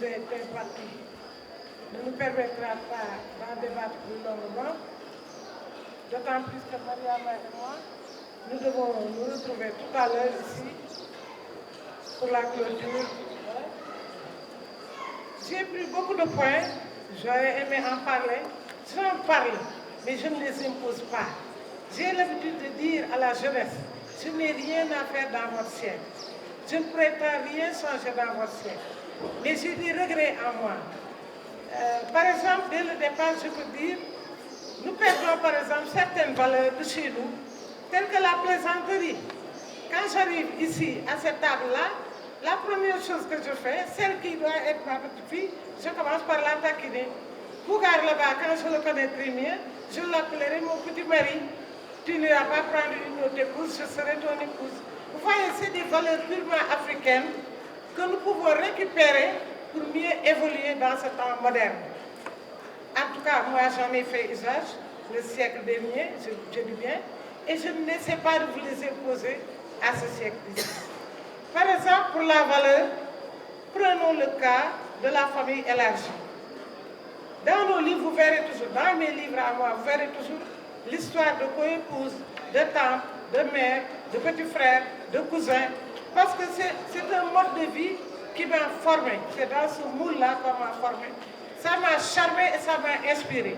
nous est impartie ne nous permettra pas d'en débattre plus longuement, d'autant plus que Mariama et moi, nous devons nous retrouver tout à l'heure ici pour la clôture. J'ai pris beaucoup de points, j'aurais aimé en parler. J'en parle, mais je ne les impose pas. J'ai l'habitude de dire à la jeunesse, je n'ai rien à faire dans votre siècle. Je ne prétends rien changer dans votre siècle. Mais j'ai des regrets en moi. Par exemple, dès le départ, je peux dire, nous perdons par exemple certaines valeurs de chez nous, telles que la plaisanterie. Quand j'arrive ici, à cette table-là, la première chose que je fais, celle qui doit être ma petite fille, je commence par la taquiner. Bougar là-bas, quand je le connais très bien, je l'appellerai mon petit mari. Tu n'iras pas prendre une autre épouse, je serai ton épouse. Vous voyez, c'est des valeurs purement africaines que nous pouvons récupérer pour mieux évoluer dans ce temps moderne. En tout cas, moi j'en ai fait usage le siècle dernier, je dis bien, et je n'essaie pas de vous les imposer à ce siècle-ci. Par exemple, pour la valeur, prenons le cas de la famille élargie. Dans nos livres, vous verrez toujours, dans mes livres à moi, vous verrez toujours l'histoire de co-épouse, de tante, de mère, de petit frère, de cousin, parce que c'est un mode de vie qui m'a formé. C'est dans ce moule-là qu'on m'a formé. Ça m'a charmé et ça m'a inspiré.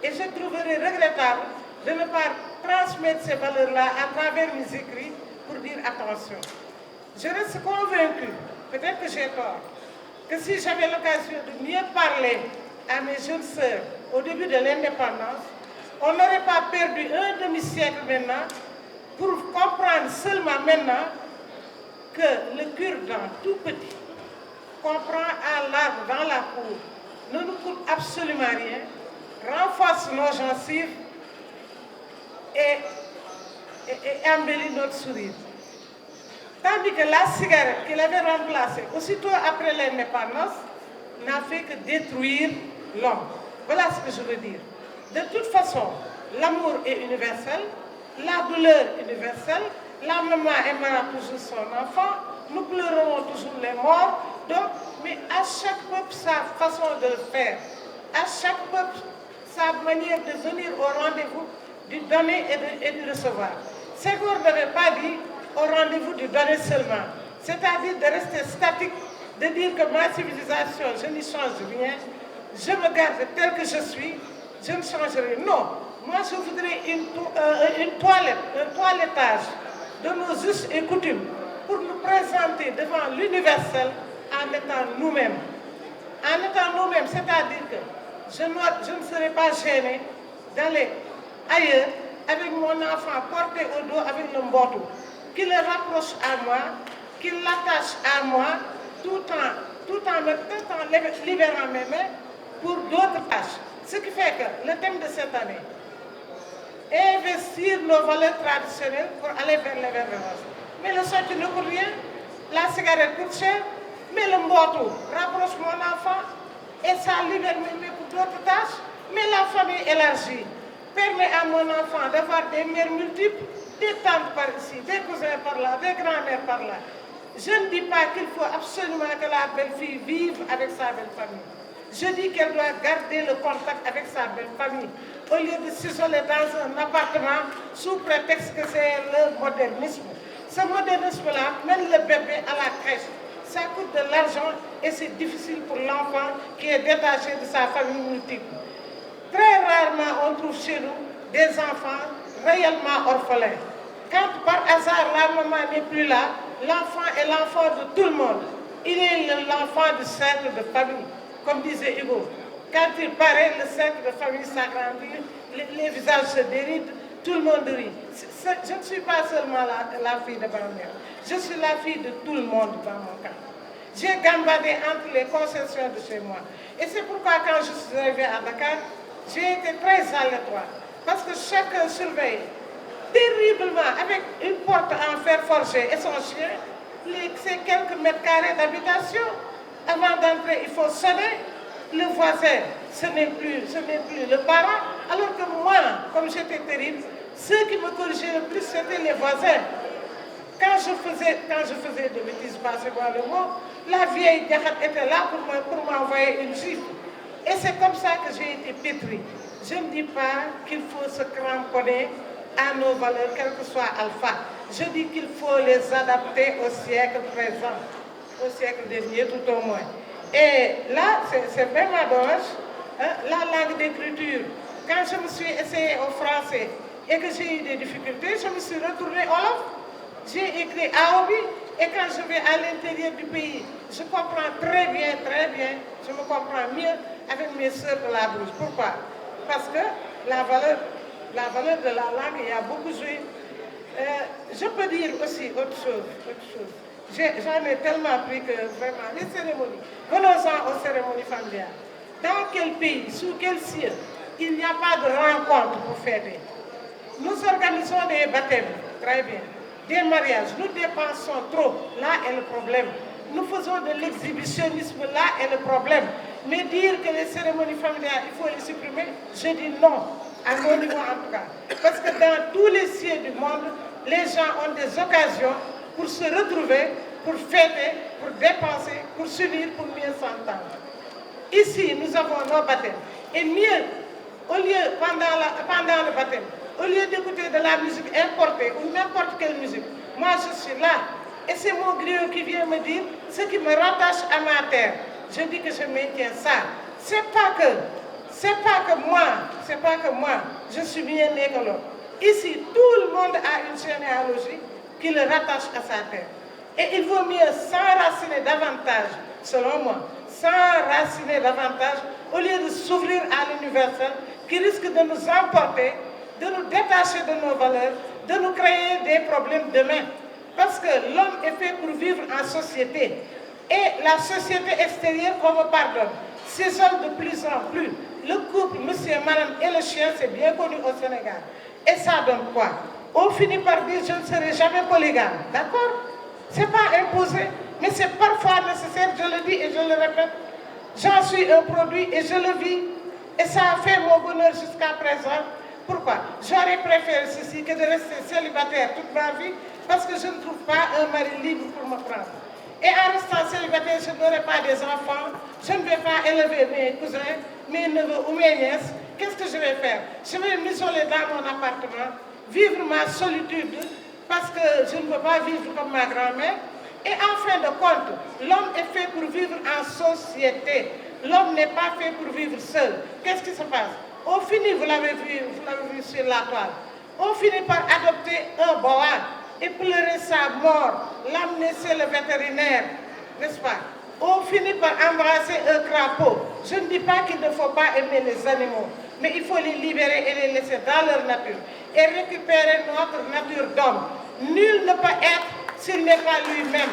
Et je trouverais regrettable de ne pas transmettre ces valeurs-là à travers mes écrits pour dire attention. Je reste convaincue, peut-être que j'ai tort, que si j'avais l'occasion de mieux parler à mes jeunes sœurs au début de l'indépendance, on n'aurait pas perdu un demi-siècle maintenant pour comprendre seulement maintenant que le cure-dent tout petit qu'on prend à l'arbre dans la cour ne nous coûte absolument rien, renforce nos gencives et embellit notre sourire. Tandis que la cigarette qu'il avait remplacée aussitôt après l'indépendance n'a fait que détruire l'homme. Voilà ce que je veux dire. De toute façon, l'amour est universel, la douleur est universelle, la maman aimera toujours son enfant, nous pleurerons toujours les morts, donc, mais à chaque peuple sa façon de le faire, à chaque peuple sa manière de venir au rendez-vous, du donner et de recevoir. Senghor n'avait pas dit au rendez-vous du donner seulement, c'est-à-dire de rester statique, de dire que ma civilisation, je n'y change rien, je me garde tel que je suis, je ne changerai. Non, moi je voudrais une toilette, un toilettage de nos us et coutumes pour nous présenter devant l'universel en étant nous-mêmes. En étant nous-mêmes, c'est-à-dire que je ne serai pas gênée d'aller ailleurs avec mon enfant porté au dos avec le mbotou, qui le rapproche à moi, qui l'attache à moi, tout en libérant mes mains pour d'autres tâches. Ce qui fait que le thème de cette année, investir nos valeurs traditionnelles pour aller vers l'émergence. Mais le sotti ne coûte rien, la cigarette coûte cher, mais le mbotou rapproche mon enfant et ça libère mes mains pour d'autres tâches. Mais la famille élargie permet à mon enfant d'avoir des mères multiples, des tantes par ici, des cousins par là, des grands-mères par là. Je ne dis pas qu'il faut absolument que la belle-fille vive avec sa belle-famille. Je dis qu'elle doit garder le contact avec sa belle-famille, au lieu de s'isoler dans un appartement sous prétexte que c'est le modernisme. Ce modernisme-là mène le bébé à la crèche. Ça coûte de l'argent et c'est difficile pour l'enfant qui est détaché de sa famille multiple. Très rarement on trouve chez nous des enfants réellement orphelins. Quand par hasard la maman n'est plus là, l'enfant est l'enfant de tout le monde. Il est l'enfant du cercle de famille, comme disait Hugo. Quand il paraît, le cercle de famille s'agrandit, les visages se dérident, tout le monde rit. Je ne suis pas seulement la fille de grand-mère, je suis la fille de tout le monde dans mon cas. J'ai gambadé entre les concessions de chez moi. Et c'est pourquoi quand je suis arrivée à Dakar, j'ai été très à l'étroit. Parce que chacun surveille terriblement avec une porte en fer forgé et son chien, ces quelques mètres carrés d'habitation. Avant d'entrer, il faut sonner. Le voisin, ce n'est plus le parent. Alors que moi, comme j'étais terrible, ceux qui me corrigeaient le plus, c'était les voisins. Quand je faisais de bêtises, passez-moi le mot, La vieille Diakhat était là pour m'envoyer une gifle. Et c'est comme ça que j'ai été pétrie. Je ne dis pas qu'il faut se cramponner à nos valeurs, quel que soit Alpha. Je dis qu'il faut les adapter au siècle présent, au siècle dernier tout au moins. Et là, c'est vraiment dommage, hein, la langue d'écriture. Quand je me suis essayée au français et que j'ai eu des difficultés, je me suis retournée au Wolof. J'ai écrit Aobi et quand je vais à l'intérieur du pays, je comprends très bien, je me comprends mieux avec mes sœurs de la Brousse. Pourquoi? Parce que la valeur de la langue y a beaucoup joué. Je peux dire aussi autre chose. J'en ai tellement appris que vraiment, les cérémonies, venons-en aux cérémonies familiales. Dans quel pays, sous quel ciel, il n'y a pas de rencontre pour fêter? Nous organisons des baptêmes, très bien. Des mariages, nous dépensons trop, là est le problème. Nous faisons de l'exhibitionnisme, là est le problème. Mais dire que les cérémonies familiales, il faut les supprimer, je dis non, à mon niveau en tout cas. Parce que dans tous les cieux du monde, les gens ont des occasions pour se retrouver, pour fêter, pour dépenser, pour s'unir, pour mieux s'entendre. Ici, nous avons nos baptêmes. Et mieux, au lieu, pendant le baptême, au lieu d'écouter de la musique importée ou n'importe quelle musique, moi je suis là. Et c'est mon griot qui vient me dire ce qui me rattache à ma terre. Je dis que je maintiens ça. C'est pas que moi, je suis bien né que l'autre. Ici, tout le monde a une généalogie qui le rattache à sa terre. Et il vaut mieux s'enraciner davantage, selon moi, s'enraciner davantage, au lieu de s'ouvrir à l'universel, qui risque de nous emporter, de nous détacher de nos valeurs, de nous créer des problèmes demain. Parce que l'homme est fait pour vivre en société. Et la société extérieure qu'on me pardonne, s'isole de plus en plus. Le couple, monsieur, madame et le chien, c'est bien connu au Sénégal. Et ça donne quoi? On finit par dire je ne serai jamais polygame. D'accord? C'est pas imposé, mais c'est parfois nécessaire, je le dis et je le répète. J'en suis un produit et je le vis. Et ça a fait mon bonheur jusqu'à présent. Pourquoi? J'aurais préféré ceci que de rester célibataire toute ma vie parce que je ne trouve pas un mari libre pour me prendre. Et en restant célibataire, je n'aurai pas des enfants, je ne vais pas élever mes cousins, mes neveux ou mes nièces. Qu'est-ce que je vais faire? Je vais m'isoler dans mon appartement, vivre ma solitude parce que je ne veux pas vivre comme ma grand-mère. Et en fin de compte, l'homme est fait pour vivre en société. L'homme n'est pas fait pour vivre seul. Qu'est-ce qui se passe? On finit, vous l'avez vu sur la toile, on finit par adopter un boa et pleurer sa mort, l'amener chez le vétérinaire, n'est-ce pas? On finit par embrasser un crapaud. Je ne dis pas qu'il ne faut pas aimer les animaux, mais il faut les libérer et les laisser dans leur nature et récupérer notre nature d'homme. Nul ne peut être s'il n'est pas lui-même.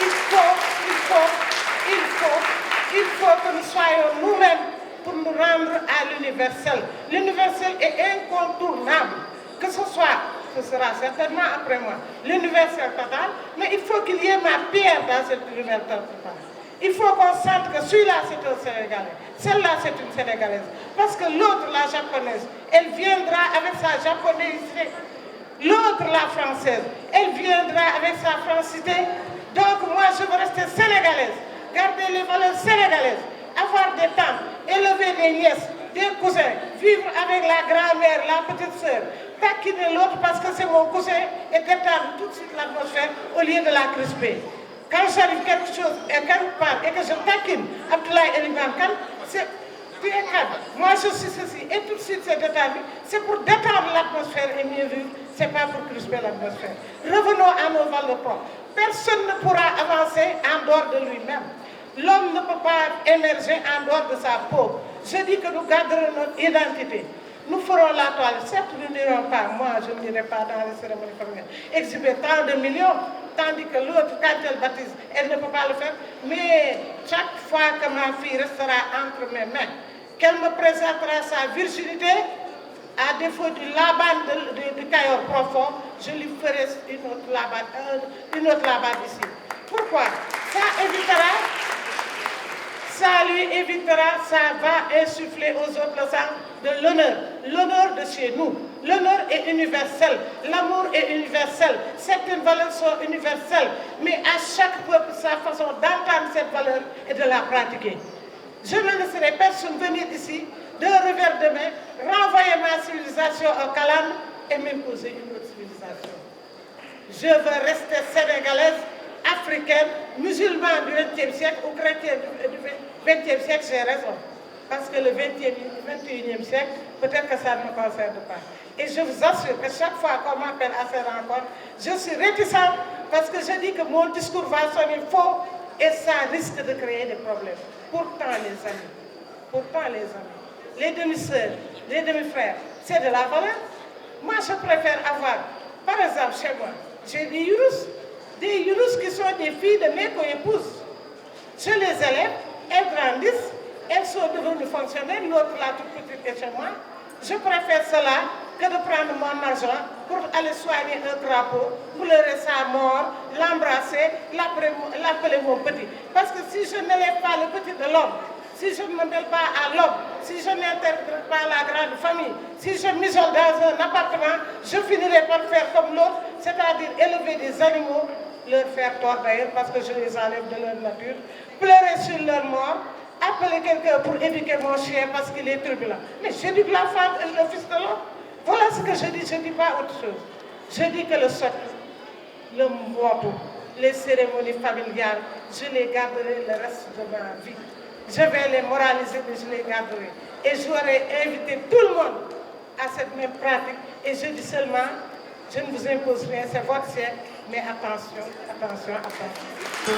Il faut que nous soyons nous-mêmes pour nous rendre à l'universel. L'universel est incontournable. Que ce sera certainement après moi, l'universel total, mais il faut qu'il y ait ma pierre dans cet universel total. Il faut qu'on sente que celui-là c'est un Sénégalais, celle-là c'est une Sénégalaise. Parce que l'autre, la japonaise, elle viendra avec sa japonaisité. L'autre, la française, elle viendra avec sa francité. Donc moi je veux rester sénégalaise, garder les valeurs sénégalaises, avoir des tantes, élever des nièces, des cousins, vivre avec la grand-mère, la petite sœur, taquiner l'autre parce que c'est mon cousin et détendre tout de suite l'atmosphère au lieu de la crisper. Quand j'arrive quelque chose et quelque part et que je taquine Abdoulaye Elimane Kane, c'est tu es calme, moi je suis ceci et tout de suite c'est détendu, c'est pour détendre l'atmosphère et mieux vivre, c'est pas pour crisper l'atmosphère. Revenons à nos valeurs propres. Personne ne pourra avancer en dehors de lui-même. L'homme ne peut pas émerger en dehors de sa peau. Je dis que nous garderons notre identité. Nous ferons la toile. Certes, nous n'irons pas, moi je n'irai pas dans les cérémonies familiales, exhiber tant de millions, tandis que l'autre, quand elle baptise, elle ne peut pas le faire. Mais chaque fois que ma fille restera entre mes mains, qu'elle me présentera sa virginité, à défaut du Laban du Cayor profond, je lui ferai une autre Laban ici. Pourquoi? Ça Ça lui évitera, ça va insuffler aux autres le sens de l'honneur. L'honneur de chez nous. L'honneur est universel. L'amour est universel. Certaines valeurs sont universelles. Mais à chaque peuple, sa façon d'entendre cette valeur et de la pratiquer. Je ne laisserai personne venir ici, d'un revers de main, renvoyer ma civilisation au calame et m'imposer une autre civilisation. Je veux rester sénégalaise, africaine, musulmane du XXe siècle ou chrétienne du XXe siècle, j'ai raison. Parce que le XXIe siècle, peut-être que ça ne me concerne pas. Et je vous assure que chaque fois qu'on m'appelle à ces rencontres, je suis réticente parce que je dis que mon discours va sonner faux et ça risque de créer des problèmes. Pourtant les amis, les demi-sœurs, les demi-frères, c'est de la valeur. Moi, je préfère avoir, par exemple, chez moi, j'ai des Yourous qui sont des filles de mes co-épouses. Je les élève, elles grandissent, elles sont devenues fonctionnaires, l'autre la toute petite est chez moi. Je préfère cela que de prendre mon argent pour aller soigner un crapaud, pleurer sa mort, l'embrasser, l'appeler mon petit. Parce que si je n'élève pas le petit de l'homme, si je ne me mêle pas à l'homme, si je n'interprète pas la grande famille, si je m'isole dans un appartement, je finirai par faire comme l'autre, c'est-à-dire élever des animaux, leur faire tort d'ailleurs parce que je les enlève de leur nature, pleurer sur leur mort, appeler quelqu'un pour éduquer mon chien parce qu'il est turbulent. Mais j'éduque l'enfant et le fils de l'homme. Voilà ce que je ne dis pas autre chose. Je dis que le socle, le mboto, les cérémonies familiales, je les garderai le reste de ma vie. Je vais les moraliser, mais je les garderai. Et j'aurais invité tout le monde à cette même pratique. Et je dis seulement, je ne vous impose rien, c'est votre siècle, mais attention, attention, attention.